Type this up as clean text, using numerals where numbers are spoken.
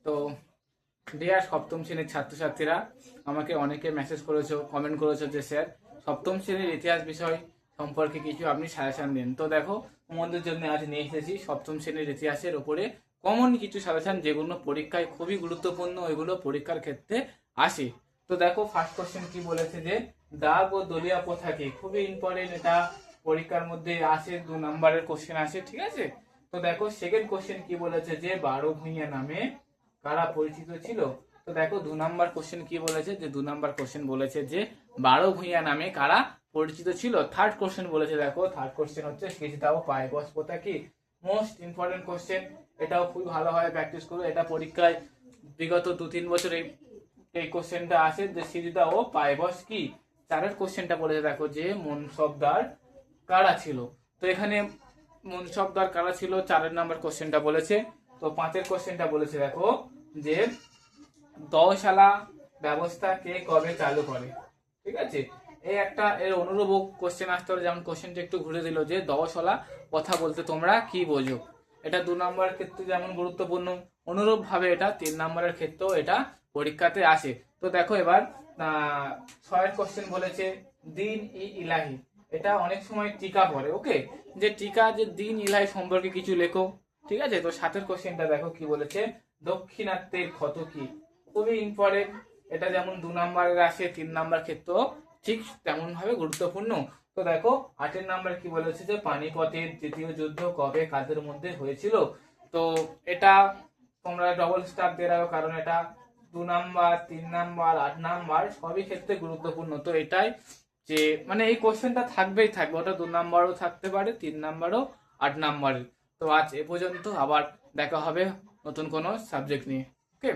তো ডিয়ার সপ্তম শ্রেণীর ছাত্রছাত্রীরা, আমাকে অনেকে মেসেজ করেছো, কমেন্ট করেছো যে স্যার সপ্তম শ্রেণীর ইতিহাস বিষয় সম্পর্কে কিছু আপনি সাজেশন দিন। তো দেখো, তোমাদের জন্য আজ নিয়ে এসেছি সপ্তম শ্রেণীর ইতিহাসের উপরে কমন কিছু সাজেশন, যেগুলো পরীক্ষায় খুবই গুরুত্বপূর্ণ, এগুলো পরীক্ষার ক্ষেত্রে আসে। তো দেখো, ফার্স্ট কোশ্চেন কি বলেছে যে দাগ ও দলিয়া প্রথা কি, খুবই ইম্পর্টেন্ট, এটা পরীক্ষার মধ্যে আসে, 2 নম্বরের কোশ্চেন আসে, ঠিক আছে। তো দেখো, সেকেন্ড কোশ্চেন কি বলেছে যে 12 ভূঁইয়া নামে কারা পরিচিত ছিল। তো দেখো 2 নাম্বার কোশ্চেন কি বলেছে, যে 2 নাম্বার কোশ্চেন বলেছে যে 12 ভূঁইয়া নামে কারা পরিচিত ছিল। থার্ড কোশ্চেন বলেছে, দেখো থার্ড কোশ্চেন হচ্ছে সিজিতা ও পাইবস প্রথা কি, মোস্ট ইম্পর্টেন্ট কোশ্চেন, এটাও খুবই ভালোভাবে প্র্যাকটিস করো, এটা পরীক্ষায় বিগত 2-3 বছর এই কোশ্চেনটা আসে যে সিজিতা ও পাইবস কি। চারের কোশ্চেনটা বলেছে দেখো যে মনসবদার কারা ছিল। তো এখানে মনসবদার কারা ছিল 4 নাম্বার কোশ্চেনটা বলেছে। তো 5 কোশ্চেনটা বলেছে দেখো যে দশালা ব্যবস্থা কে কবে চালু করে, ঠিক আছে। এই একটা এর অনুরূপ কোশ্চেন আসতে পারে, যেমন কোশ্চেনটা একটু ঘুরে দিল যে দশালা কথা বলতে তোমরা কি বোঝো। এটা 2 নম্বরের ক্ষেত্রে যেমন গুরুত্বপূর্ণ, অনুরূপ ভাবে এটা 3 নম্বরের ক্ষেত্রেও এটা পরীক্ষাতে আসে। তো দেখো এবার 6 কোশ্চেন বলেছে দিন ই ইলাহি, এটা অনেক সময় টিকা পড়ে, ওকে, যে টিকা যে দিন ইলাহি সম্পর্কে কিছু লেখো, ঠিক আছে। তো 7 কোশ্চেনটা দেখো কি বলেছে দক্ষিণাত্যের ক্ষত কি, খুবই ইম্পর্টেন্ট, এটা যেমন 2 নম্বরের আসে 3 নম্বর ক্ষেত্রেও ঠিক তেমন ভাবে গুরুত্বপূর্ণ। তো দেখো 8 নাম্বার কি বলেছে যে পানিপথের দ্বিতীয় যুদ্ধ কবে কাদের মধ্যে হয়েছিল। তো এটা তোমরা ডবল স্টার দিয়ে রাখো, কারণ এটা 2 নাম্বার 3 নাম্বার 8 নাম্বার সবই ক্ষেত্রে গুরুত্বপূর্ণ। তো এটাই যে মানে এই কোশ্চেনটা থাকবেই থাকবে, ওটা 2 নাম্বারও থাকতে পারে, 3 নাম্বারও, 8 নাম্বারের। তো আজ এ পর্যন্ত, আবার দেখা হবে নতুন কোনো সাবজেক্ট নিয়ে, ওকে।